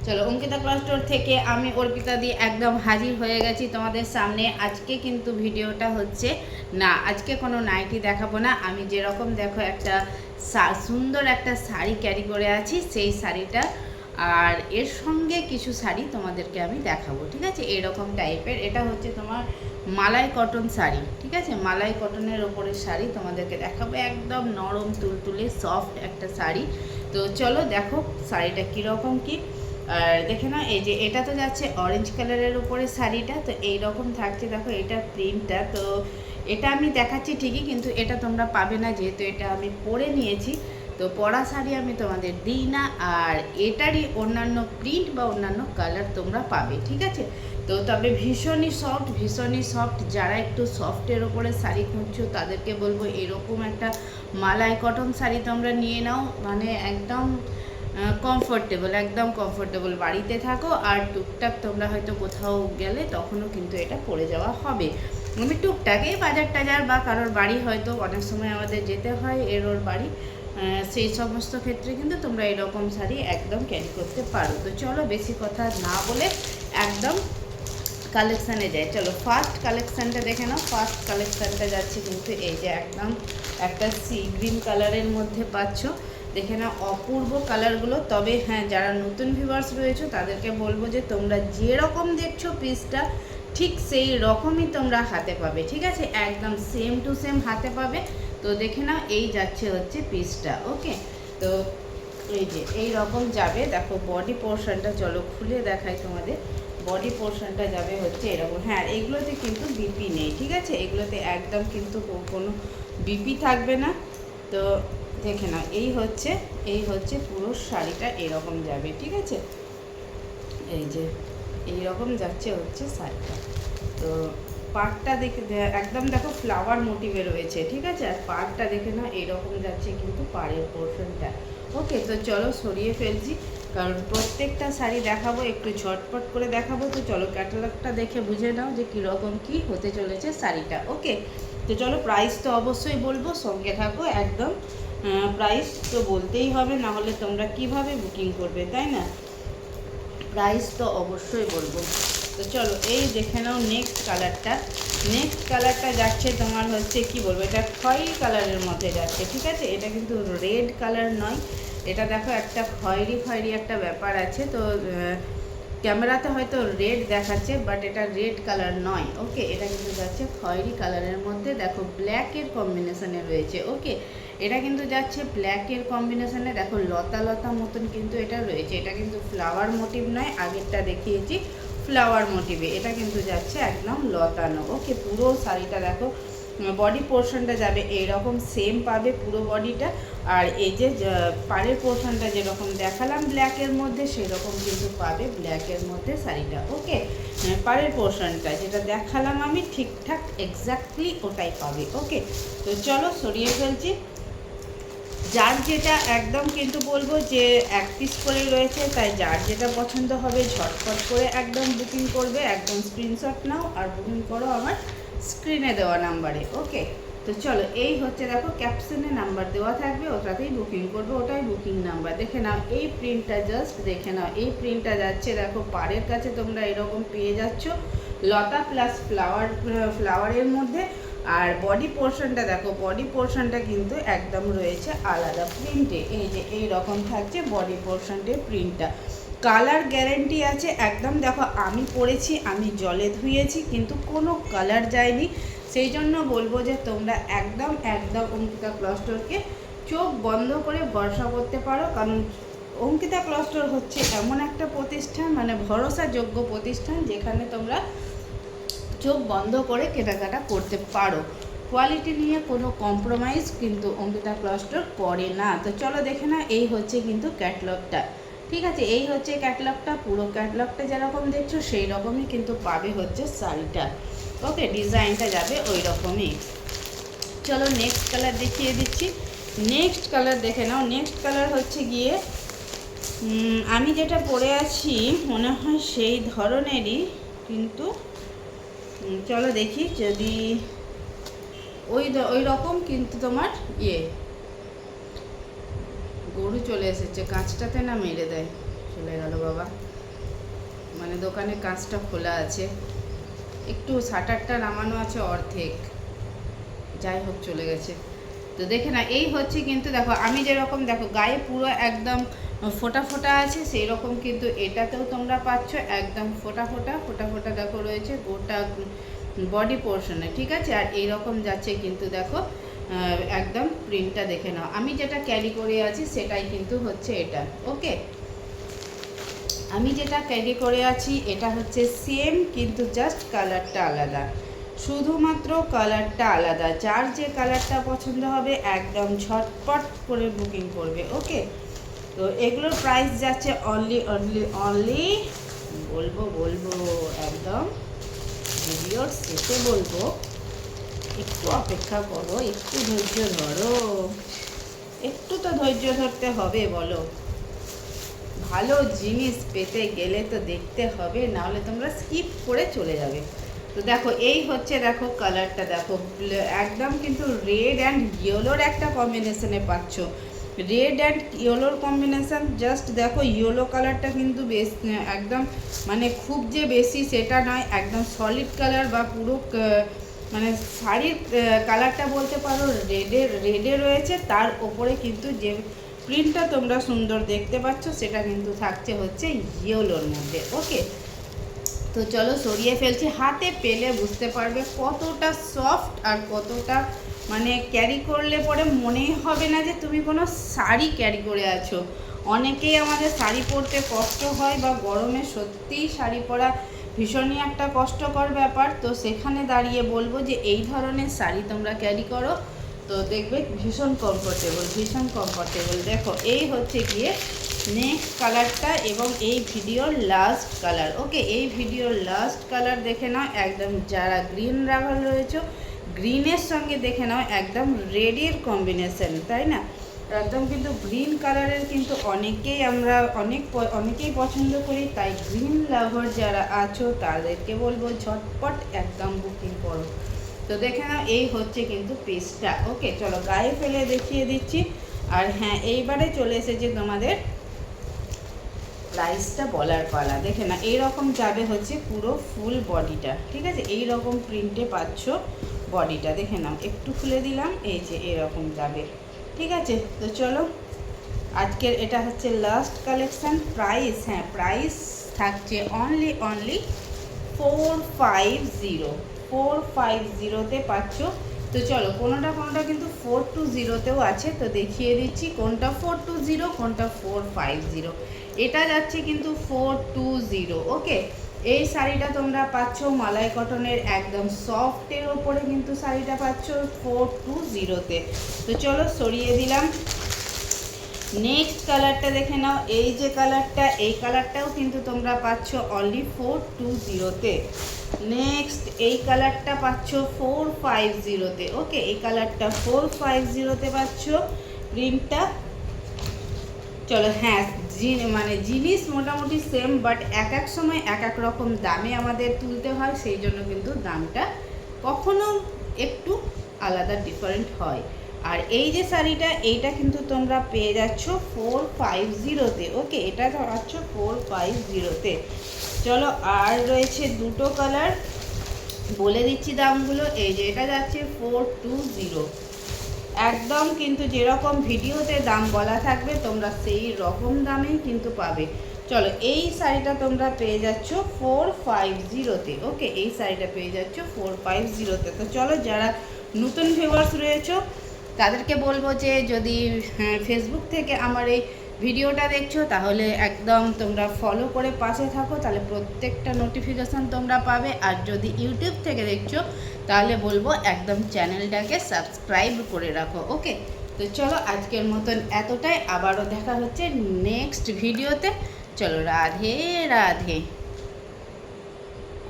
চলো Ankita cloth store থেকে আমি অর্পিতা দিয়ে একদম হাজির হয়ে গেছি তোমাদের সামনে। আজকে কিন্তু ভিডিওটা হচ্ছে না, আজকে কোনো নাইটি দেখাবো না। আমি যেরকম দেখো একটা সুন্দর একটা শাড়ি ক্যারি করে আছি, সেই শাড়িটা আর এর সঙ্গে কিছু শাড়ি তোমাদেরকে আমি দেখাবো, ঠিক আছে? এরকম টাইপের, এটা হচ্ছে তোমার মালাই কটন শাড়ি, ঠিক আছে? মালাই কটনের ওপরের শাড়ি তোমাদেরকে দেখাবো, একদম নরম তুলতুলে সফট একটা শাড়ি। তো চলো দেখো শাড়িটা কীরকম কী। আর দেখে না, এই যে এটা তো যাচ্ছে অরেঞ্জ কালারের উপরে শাড়িটা, তো এই রকম থাকছে, দেখো এটা প্রিন্টটা। তো এটা আমি দেখাচ্ছি ঠিকই, কিন্তু এটা তোমরা পাবে না, যেহেতু এটা আমি পরে নিয়েছি। তো পরা শাড়ি আমি তোমাদের দিই না, আর এটারই অন্যান্য প্রিন্ট বা অন্যান্য কালার তোমরা পাবে, ঠিক আছে? তো তবে ভীষণই সফট, যারা একটু সফটের ওপরে শাড়ি খুঁজছো তাদেরকে বলবো এরকম একটা মালাই কটন শাড়ি তোমরা নিয়ে নাও। মানে একদম একদম কমফোর্টেবল, বাড়িতে থাকো আর টুকটাক তোমরা হয়তো কোথাও গেলে তখনও কিন্তু এটা পরে যাওয়া হবে। আমি টুকটাকে বাজার টাজার বা কারোর বাড়ি হয়তো অনেক সময় আমাদের যেতে হয় ওর বাড়ি, সেই সমস্ত ক্ষেত্রে কিন্তু তোমরা এরকম শাড়ি একদম ক্যারি করতে পারো। তো চলো বেশি কথা না বলে একদম কালেকশানে যায়। চলো ফার্স্ট কালেকশানটা দেখে নাও। ফার্স্ট কালেকশানটা যাচ্ছে কিন্তু এই যে একদম একটা সি গ্রিন কালারের মধ্যে পাচ্ছ, দেখে নাও অপূর্ব কালারগুলো। তবে হ্যাঁ, যারা নতুন ভিউয়ার্স রয়েছে তাদেরকে বলবো যে তোমরা যেরকম দেখছো পিসটা ঠিক সেই রকমই তোমরা হাতে পাবে, ঠিক আছে? একদম সেম টু সেম হাতে পাবে। তো দেখে নাও এই যাচ্ছে হচ্ছে পিসটা, ওকে? তো এই যে এই রকম যাবে, দেখো বডি পোর্শনটা চলো খুলে দেখাই তোমাদের। বডি পোর্শনটা যাবে হচ্ছে এরকম। হ্যাঁ, এগুলোতে কিন্তু বিপি নেই, ঠিক আছে? এগুলোতে একদম কিন্তু কোনো বিপি থাকবে না। তো দেখে নাও এই হচ্ছে পুরো শাড়িটা এরকম যাবে, ঠিক আছে? এই যে এই রকম যাচ্ছে হচ্ছে শাড়িটা। তো পাড়টা দেখে একদম দেখো ফ্লাওয়ার মোটিভে রয়েছে, ঠিক আছে? আর পাড়টা দেখে নাও এরকম যাচ্ছে কিন্তু পাড়ের পোর্শনটা, ওকে? তো চলো সরিয়ে ফেলছি, কারণ প্রত্যেকটা শাড়ি দেখাবো একটু ঝটপট করে দেখাবো। তো চলো ক্যাটালগটা দেখে বুঝে নাও যে কীরকম কী হতে চলেছে শাড়িটা, ওকে? তো চলো প্রাইস তো অবশ্যই বলবো, সঙ্গে থাকো একদম। প্রাইস তো বলতেই হবে, না হলে তোমরা কিভাবে বুকিং করবে, তাই না? প্রাইস তো অবশ্যই বলবো। তো চলো এই দেখে নাও নেক্সট কালারটা যাচ্ছে তোমার হচ্ছে কি বলবো, এটা খয়েরি কালারের মধ্যে যাচ্ছে, ঠিক আছে? এটা কিন্তু রেড কালার নয়, এটা দেখো একটা খয়েরি একটা ব্যাপার আছে। তো ক্যামেরাতে হয়তো রেড দেখাচ্ছে, বাট এটা রেড কালার নয়, ওকে? এটা কিন্তু যাচ্ছে খয়েরি কালারের মধ্যে, দেখো ব্ল্যাকের কম্বিনেশনে রয়েছে, ওকে? এটা কিন্তু যাচ্ছে ব্ল্যাকের কম্বিনেশনে, দেখো লতা লতা মতন কিন্তু এটা রয়েছে। এটা কিন্তু ফ্লাওয়ার মোটিভ নয়, আগেরটা দেখিয়েছি ফ্লাওয়ার মোটিভে, এটা কিন্তু যাচ্ছে একদম লতানো, ওকে? পুরো শাড়িটা দেখো বডি পোর্শনটা যাবে এইরকম সেম পাবে পুরো বডিটা। আর এই যে পাড়ের পোর্শনটা যেরকম দেখালাম ব্ল্যাকের মধ্যে, সেরকম কিন্তু পাবে ব্ল্যাকের মধ্যে শাড়িটা, ওকে? পাড়ের পোর্শনটা যেটা দেখালাম আমি ঠিকঠাক এক্স্যাক্টলি ওটাই পাবে, ওকে? তো চলো সরিয়ে ফেলছি। যার যেটা একদম কিন্তু বলবো যে এক পিস করে রয়েছে, তাই যার যেটা পছন্দ হবে ঝটপট করে একদম বুকিং করবে, একদম স্ক্রিনশট নাও আর বুকিং করো আমার স্ক্রিনে দেওয়া নাম্বারে, ওকে? তো চলো এই হচ্ছে দেখো ক্যাপশনে নাম্বার দেওয়া থাকবে, ওটাতেই বুকিং করবে, ওটাই বুকিং নাম্বার। দেখে নাও এই প্রিন্টটা, জাস্ট দেখে নাও এই প্রিন্টটা যাচ্ছে, দেখো পাড়ের কাছে তোমরা এরকম পেয়ে যাচ্ছ লতা প্লাস ফ্লাওয়ারের মধ্যে। আর বডি পোর্শনটা দেখো, বডি পোর্শনটা কিন্তু একদম রয়েছে আলাদা প্রিন্টে, এই যে এই রকম থাকছে বডি পোর্শনটে প্রিন্টটা। কালার গ্যারেন্টি আছে একদম, দেখো আমি পরেছি, আমি জলে ধুয়েছি কিন্তু কোনো কালার যায়নি। সেই জন্য বলবো যে তোমরা একদম অঙ্কিতা ক্লথ স্টোরকে চোখ বন্ধ করে ভরসা করতে পারো, কারণ অঙ্কিতা ক্লথ স্টোর হচ্ছে এমন একটা প্রতিষ্ঠান, মানে ভরসাযোগ্য প্রতিষ্ঠান, যেখানে তোমরা চোখ বন্ধ করে কেনাকাটা করতে পারো। কোয়ালিটি নিয়ে কোনো কম্প্রোমাইজ কিন্তু অঙ্কিতা ক্লথ স্টোর করে না। তো চলো দেখে না, এই হচ্ছে কিন্তু ক্যাটলগটা, ঠিক আছে? এই হচ্ছে ক্যাটলগটা, পুরো ক্যাটলগটা যেরকম দেখছো সেই রকমই কিন্তু পাবে হচ্ছে শাড়িটা, ওকে? ডিজাইনটা যাবে ওই রকমই। চলো নেক্সট কালার দেখিয়ে দিচ্ছি। নেক্সট কালার দেখে নাও। নেক্সট কালার হচ্ছে গিয়ে আমি যেটা পরে আছি মনে হয় সেই ধরনেরই, কিন্তু চলো দেখি যদি ওই রকম, কিন্তু তোমার গরু চলে এসেছে, কাঁচটাতে না মেরে দেয়, চলে গেল বাবা। দোকানে কাঁচটা খোলা আছে, একটু শাটারটা নামানো আছে অর্ধেক, যাই হোক চলে গেছে। তো দেখে না, এই হচ্ছে কিন্তু দেখো আমি যেরকম দেখো গায়ে পুরো একদম ফোটা ফোটা আছে, সেই রকম কিন্তু এটাতেও তোমরা পাচ্ছ একদম ফোটা ফোটা ফোটা ফোটা দেখো রয়েছে গোটা বডি পোর্শনে, ঠিক আছে। আর এই রকম যাচ্ছে কিন্তু দেখো একদম প্রিন্টটা দেখে নাও। আমি যেটা ক্যারি করে আছি সেটাই কিন্তু হচ্ছে এটা, ওকে। আমি যেটা ক্যারি করে আছি এটা হচ্ছে সেম, কিন্তু জাস্ট কালারটা আলাদা, শুধুমাত্র কালারটা আলাদা। যার যে কালারটা পছন্দ হবে একদম ঝটপট করে বুকিং করবে, ওকে। তো এগুলোর প্রাইস যাচ্ছে অনলি বলবো একদম ভিডিওর শেষে বলবো, একটু অপেক্ষা করো, একটু ধৈর্য ধরো, একটু তো ধৈর্য ধরতে হবে বলো। ভালো জিনিস পেতে গেলে তো দেখতে হবে, নাহলে তোমরা স্কিপ করে চলে যাবে। তো দেখো এই হচ্ছে, দেখো কালারটা দেখো একদম কিন্তু রেড অ্যান্ড ইয়েলোর একটা কম্বিনেশনে পাচ্ছ। রেড অ্যান্ড ইয়েলোর কম্বিনেশান, জাস্ট দেখো ইয়েলো কালারটা কিন্তু বেশ একদম মানে খুব যে বেশি সেটা নয়, একদম সলিড কালার বা পুরো মানে শাড়ির কালারটা বলতে পারো রেডে রয়েছে, তার ওপরে কিন্তু যে প্রিন্টটা তোমরা সুন্দর দেখতে পাচ্ছ সেটা কিন্তু থাকছে হচ্ছে ইয়েলোর মধ্যে, ওকে। তো চলো সরিয়ে ফেলছি, হাতে পেলে বুঝতে পারবে কতটা সফট আর কতটা মানে ক্যারি করলে পরে মনেই হবে না যে তুমি কোনো শাড়ি ক্যারি করে আছো। অনেকেই আমাদের শাড়ি পরতে কষ্ট হয় বা গরমে সত্যিই শাড়ি পরা ভীষণই একটা কষ্টকর ব্যাপার। তো সেখানে দাঁড়িয়ে বলবো যে এই ধরনের শাড়ি তোমরা ক্যারি করো, তো দেখবে ভীষণ কমফোর্টেবল। দেখো এই হচ্ছে গিয়ে নেক্সট কালারটা এবং এই ভিডিওর লাস্ট কালার, ওকে। এই ভিডিওর লাস্ট কালার দেখে নাও, একদম যারা গ্রিন রাভার রয়েছে গ্রিনের সঙ্গে দেখে নাও একদম রেডের কম্বিনেশন, তাই না? একদম কিন্তু গ্রিন কালারের কিন্তু অনেকেই পছন্দ করি, তাই গ্রিন লাভার যারা আছো তাদেরকে বলবো ঝটপট একদম বুকিং করো। তো দেখে নাও এই হচ্ছে কিন্তু পিসটা, ওকে। চলো গায়ে ফেলে দেখিয়ে দিচ্ছি। আর হ্যাঁ, এইবারে চলে এসেছে তোমাদের প্রাইসটা বলার পালা। দেখে না এইরকম যাবে হচ্ছে পুরো ফুল বডিটা, ঠিক আছে। এই রকম প্রিন্টে পাচ্ছ বডিটা, দেখে নাও একটু খুলে দিলাম, এই যে এরকম যাবে, ঠিক আছে। তো চলো আজকের এটা হচ্ছে লাস্ট কালেকশান। প্রাইস, হ্যাঁ প্রাইস থাকছে অনলি 450 পাচ্ছ। তো চলো কোনোটা কিন্তু 420তেও আছে, তো দেখিয়ে দিচ্ছি কোনটা 420 কোনটা 450। এটা যাচ্ছে কিন্তু 420, ওকে। এই শাড়িটা তোমরা পাচ্ছ মালাই কটনের একদম সফটের ওপরে কিন্তু শাড়িটা পাচ্ছ 420তে। তো চলো সরিয়ে দিলাম। নেক্সট কালারটা দেখে নাও, এই যে কালারটা, এই কালারটাও কিন্তু তোমরা পাচ্ছ অনলি 420তে। নেক্সট এই কালারটা পাচ্ছ 450তে, ওকে। এই কালারটা 450তে পাচ্ছ প্রিন্টটা। চলো হ্যাঁ, মানে জিনিস মোটামুটি সেম, বাট এক এক সময় এক এক রকম দামে আমাদের তুলতে হয়, সেই জন্য কিন্তু দামটা কখনো একটু আলাদা ডিফারেন্ট হয়। আর এই যে শাড়িটা, এইটা কিন্তু তোমরা পেয়ে যাচ্ছ 450তে, ওকে। এটা পাচ্ছ 450তে। চলো আর রয়েছে দুটো কালার, বলে দিচ্ছি দামগুলো। এই যে এটা যাচ্ছে 420, একদম কিন্তু যেরকম ভিডিওতে দাম বলা থাকবে তোমরা সেই রকম দামেই কিন্তু পাবে। চলো এই শাড়িটা তোমরা পেয়ে যাচ্ছ 450তে, ওকে। এই শাড়িটা পেয়ে যাচ্ছ 450তে। তো চলো যারা নতুন ভিউয়ার্স রয়েছে তাদেরকে বলবো যে যদি ফেসবুক থেকে আমার এই ভিডিওটা দেখছো তাহলে একদম তোমরা ফলো করে পাশে থাকো, তাহলে প্রত্যেকটা নোটিফিকেশান তোমরা পাবে। আর যদি ইউটিউব থেকে দেখছো তাহলে বলবো একদম চ্যানেলটাকে সাবস্ক্রাইব করে রাখো, ওকে। তো চলো আজকের মতন এতটাই, আবারও দেখা হচ্ছে নেক্সট ভিডিওতে। চলো রাধে রাধে।